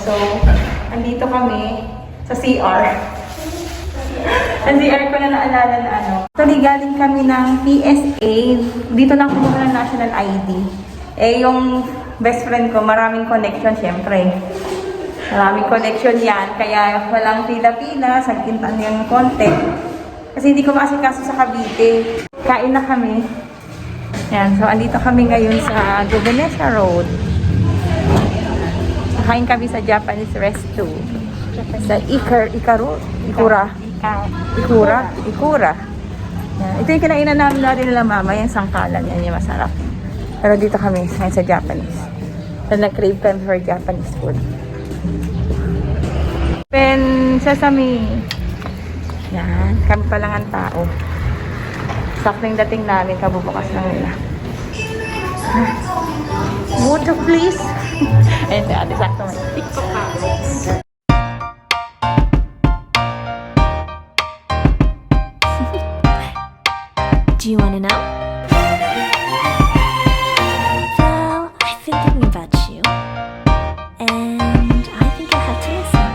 So, andito kami sa CR. Sa CR ko na naalala na ano. Actually, galing kami ng PSA. Dito lang kumuha ng national ID. Eh, yung best friend ko, maraming connection, syempre. Maraming connection yan. Kaya walang pila-pila, sagkintan yung konti. Kasi hindi ko maasikaso sa Cavite. Kain na kami. Yan, so andito kami ngayon sa Gobenesha Road. Kain kami sa Japanese resto. Sa Ikura. Yan. Ito yung kinainan namin natin nila mama, yung sangkalan. Yan yung masarap. Pero dito kami ngayon sa Japanese. So nag-crave kami for Japanese food. Open sesame. Yan, kami pa lang ang tao. Sakto yung dating namin, kabubukas lang nila. Water please. Ayun, ate, sakto man. Do you want to know? Well, I've been thinking about you. And I think I have to listen.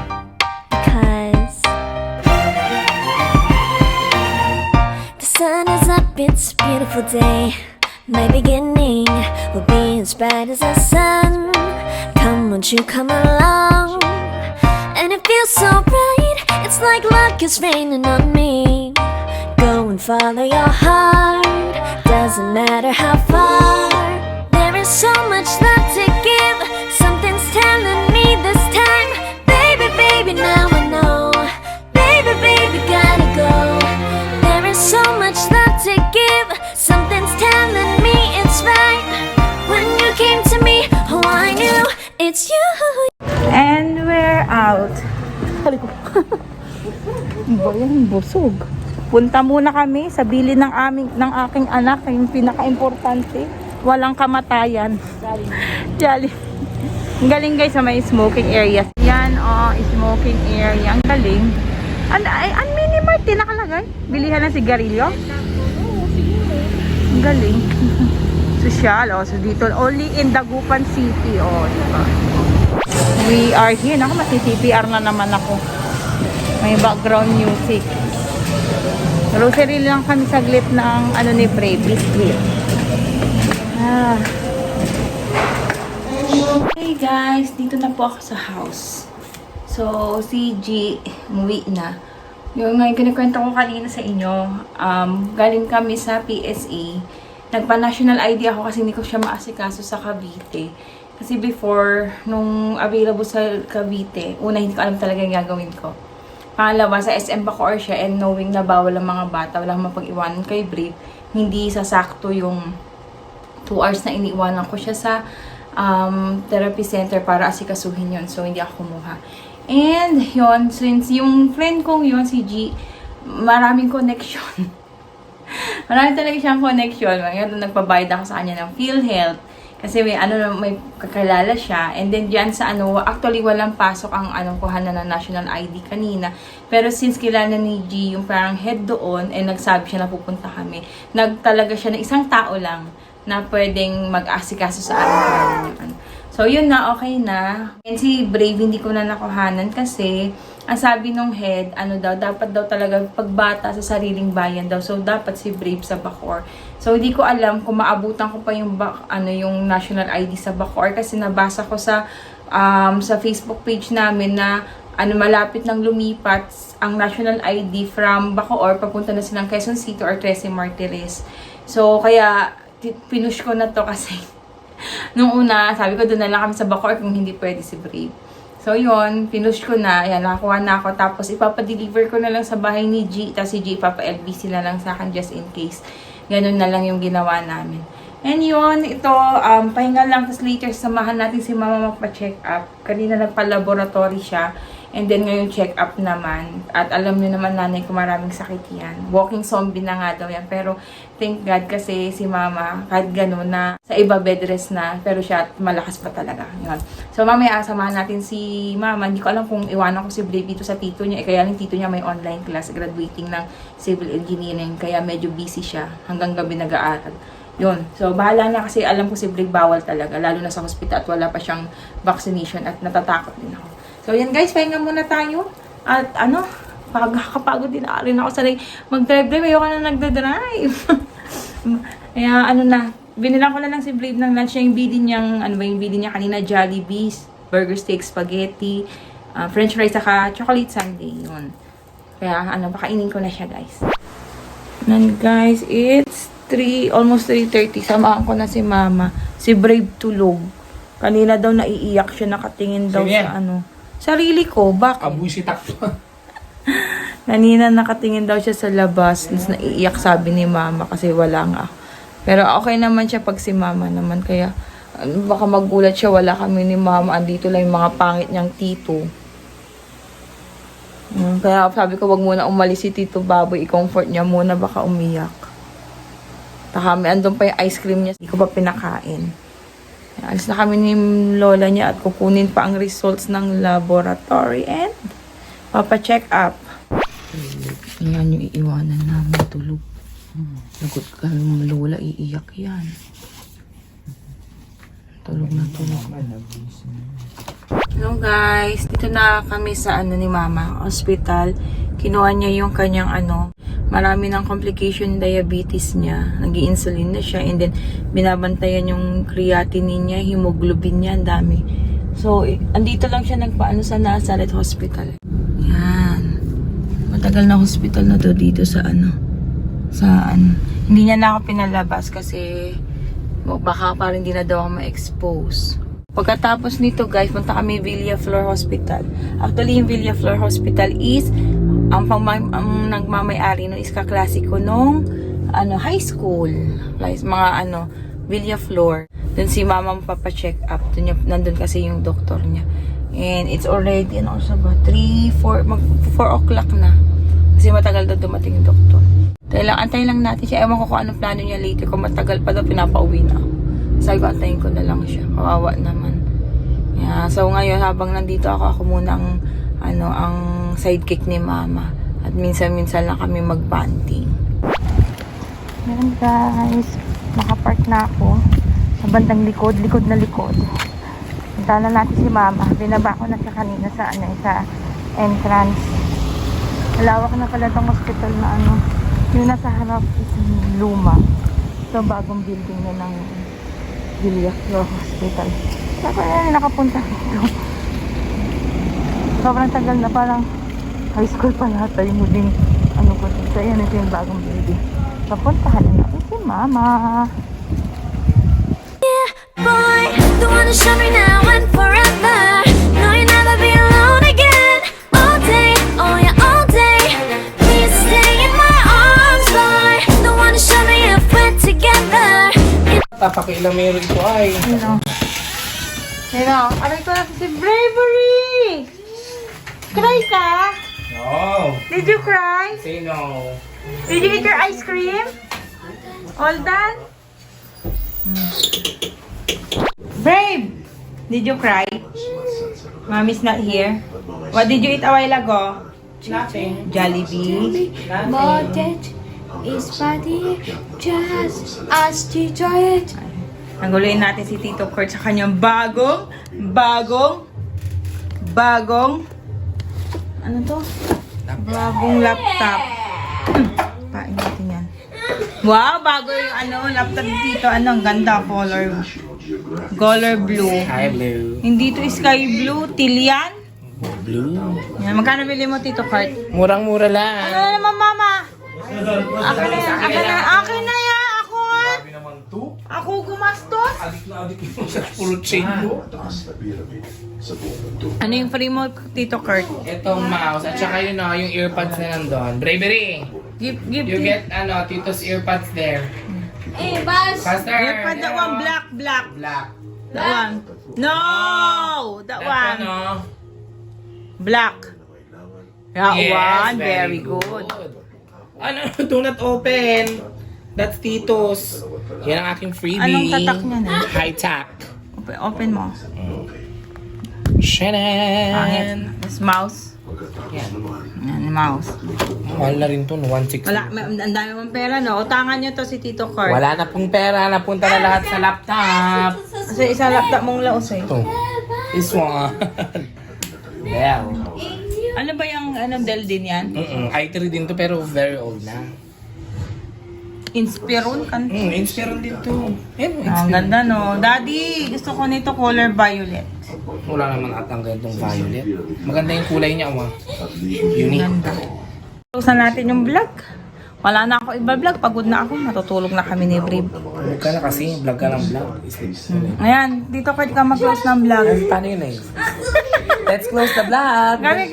Because the sun is up, it's a beautiful day. My beginning will be as bright as the sun. Come, won't you come along? And it feels so bright, it's like luck is raining on me. Go and follow your heart, doesn't matter how far. There is so much love to give, something's telling me this time. Baby, baby, now I know. Baby, baby, gotta go. There is so much love to give, something's telling me it's right. When you came to me, oh I knew it's you. And we're out. Ba yan, busog. Punta muna kami sa bili ng aking anak, yung pinaka-importante. Walang kamatayan. Jolly. Ang galing guys sa may smoking area. Yan smoking area. Ang galing. Ang mini-mart din nakalagay. Bilihan ng sigarilyo. Ang galing. Social. So dito, only in Dagupan City. Diba? We are here. Naku, mati-CPR na naman ako. May background music. Grocery lang kami saglit ng ni Brave Biscuit. Hey guys, dito na po ako sa house. So, si G, umuwi na. Yung ngayon kinikwento ko kanina sa inyo, galing kami sa PSA. Nagpa-national ID ako kasi hindi ko siya maasikaso sa Cavite. Kasi before, nung available sa Cavite, una hindi ko alam talaga yung gagawin ko. Pangalawa, sa SM Bacoor siya and knowing na bawal ang mga bata, walang mapag-iwanan kay Brave, hindi sasakto yung 2 hours na iniiwanan ko siya sa therapy center para asikasuhin yun. So, hindi ako kumuha. And, yun, since yung friend kong yun, si G, maraming connection. Maraming talaga siyang connection. Ngayon, nagpabayad ako sa kanya ng PhilHealth. Kasi may kakilala siya. And then dyan sa actually walang pasok ang kuhanan ng national ID kanina. Pero since kilala ni G yung parang head doon, and nagsabi siya na pupunta kami. Nagtalaga siya ng isang tao lang na pwedeng mag-asikaso sa amin yun. So yun na, okay na. And si Brave hindi ko na nakuhanan kasi ang sabi nung head, dapat daw talaga pagbata sa sariling bayan daw. So dapat si Brave sa Bacoor. So, hindi ko alam kung maabutan ko pa yung yung national ID sa Bacoor kasi nabasa ko sa Facebook page namin na malapit nang lumipat ang national ID from Bacoor papunta na silang Quezon City or Trece Martires. So, kaya pinush ko na to kasi nung una, sabi ko doon na lang kami sa Bacoor kung hindi pwede si Brave. So, yun, pinush ko na. Ayan, nakakuha na ako. Tapos, ipapadeliver ko na lang sa bahay ni G. Tapos, si G, ipapa-LBC na lang sa akin just in case. Ganun na lang yung ginawa namin. And yun, ito, pahinga lang. Tapos later, samahan natin si mama magpa-check up. Kanina nagpa-laboratory siya. And then ngayon check up naman. At alam niyo naman nanay ko maraming sakit yan. Walking zombie na nga daw yan. Pero thank God kasi si mama kahit gano'n na sa iba bed rest na. Pero siya malakas pa talaga. Yun. So mamaya samahan natin si mama. Hindi ko alam kung iwanan ko si Brave dito sa tito niya. Kaya lang tito niya may online class. Graduating ng civil engineering. Kaya medyo busy siya. Hanggang gabi nag-aaral. Yun. So, bahala na kasi alam ko si Brave bawal talaga. Lalo na sa hospital at wala pa siyang vaccination at natatakot din ako. So, yan guys, pahinga muna tayo. At ano, pagkakapagod din na rin ako sanay mag-drive-drive. Ayoko na nagda-drive. Kaya ano na, binilang ko na lang si Brave ng lunch niya. Yung bidi niyang, ano ba yung bidi niya kanina? Jollibee's, burger steak, spaghetti, french fries, saka chocolate sundae. Yun. Kaya ano, pakainin ko na siya guys. And guys, it's almost 3:30. Samahan ko na si Mama. Si Brave tulog. Kanina daw naiiyak siya, nakatingin daw Sino yan? sa ano. Sarili ko, bakit? Abuy si Takto. Kanina nakatingin daw siya sa labas. Tapos naiiyak sabi ni Mama kasi wala nga. Pero okay naman siya pag si Mama naman. Kaya baka magulat siya, wala kami ni Mama. Andito lang yung mga pangit niyang tito. Kaya sabi ko, wag muna umalis si Tito Baboy. I-comfort niya muna, baka umiyak. Takami, andun pa yung ice cream niya. Hindi ko pa pinakain. Alis na kami ni Lola niya at kukunin pa ang results ng laboratory and papa-check up. Ayan yung iiwanan namin tulog. Lagot ka ng Lola, iiyak yan. Tulog na tulog. Hello guys, dito na kami sa ni Mama, hospital. Kinuha niya yung kanyang marami ng complication diabetes niya. Nag-i-insulin na siya and then binabantayan yung creatinine niya, hemoglobin niya, ang dami. So, andito lang siya nagpaano sa Nazareth Hospital. Yan. Matagal na hospital na to dito sa Hindi niya na ako pinalabas kasi baka parang hindi na daw ako ma-expose. Pagkatapos nito guys, punta kami Villaflor Hospital. Actually, yung Villaflor Hospital is ang nagmamay-ari no is kaklasiko nung high school. Like, mga Villaflor. Dun si Mama papacheck up. Nandun kasi yung doktor niya. And it's already 3, 4 o'clock na. Kasi matagal daw dumating yung doktor. Antay lang natin siya. Ewan ko kung anong plano niya later. Kung matagal pa daw, pinapauwi na ako. Sabi ko, antayin ko na lang siya. Kawawa naman. Yeah, so ngayon, habang nandito ako muna ang sidekick ni Mama. At minsan-minsan lang kami mag-banting. Yan guys. Nakapark na ako. Sa bandang likod na likod. Punta na natin si Mama. Binaba ko na siya kanina sa entrance. Malawak na pala itong hospital na yung nasa harap is luma. Ito bagong building na ng Villaflor Hospital. Saan ko na nakapunta dito? Sobrang tagal na, parang high school pa yata yung muling ko dito. Ayan, ito yung bagong building. Papuntahan na natin si Mama. Yeah, boy, don't wanna show me now and forever. No, you'll never be alone again. All day, oh yeah, all day. Please stay in my arms, boy. Don't wanna show me if we're together. Tapakilamero ito ay. Aray ko na si Bravery! Cry ka? No. Did you cry? Say no. Did you eat your ice cream? All done? Brave! Did you cry? Mommy's not here. What did you eat a while ago? Nothing. Jollibee? Mortgage is party, just us to try it. Nanguluin natin si Tito Kurt sa kanyang bagong ano to? Bagong laptop. Pain natin yan. Wow, bago yung laptop dito. Ang ganda, color blue. Sky blue. Hindi to sky blue, Tilian. Blue. Yan, magkano bili mo, Tito Kurt? Murang-mura lang. Ano naman, Mama? Akin na yan. Ako nga. Ako gumastos. Adik na sa puro chain mo. Ano yung free mo, Tito Kurt? Itong mouse at saka yung earpads na nandun. Bravery! Give You get Tito's earpads there. Hey, boss. Faster! Earpad that one, black. Black. That one. No! That one. Black. That Yes, one, very good. Do not open. That's Tito's. Yan ang aking freebie. Anong tatak niya na? High tack. Open mo. Shannon! This mouse. Yan. Yan, mouse. Mahal na rin to, no? 160. Wala, ang dami mong pera, no? Utangan niyo to si Tito Kurt. Wala na pong pera. Napunta na lahat sa laptop. Kasi isang laptop mong laos eh. Ito. This one. Bell. Ano ba yung Dell din yan? i3 din to pero very old na. Inspiron kan? Inspiron din to. Ang ganda no. Daddy, gusto ko nito color violet. Wala naman atang ganitong violet. Maganda yung kulay niya, unique. Ganda. Close na natin yung vlog. Wala na ako iba-vlog. Pagod na ako. Matutulog na kami ni Brib. Huwag ka na kasi, vlog ka ng vlog. Ayan, dito pwede ka mag-close ng vlog. Paano yun eh? Let's close the vlog! Kami.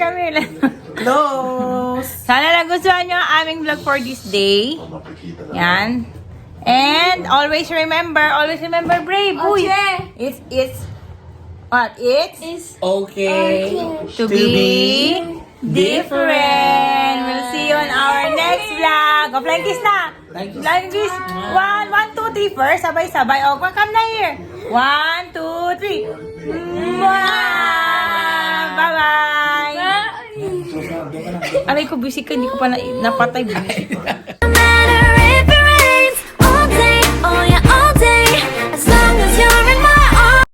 Close! Sana nagustuhan nyo ang aming vlog for this day. Yan. And always remember, Brave. Uy, it's what? It's Okay. to be different. We'll see you on our next vlog. O, flying kiss na. Flying kiss. 1, 2, 3 first. Sabay-sabay. O, come na here. 1, 2, 3. Bye-bye. Aray ko, busy ka. Hindi ko pa napatay.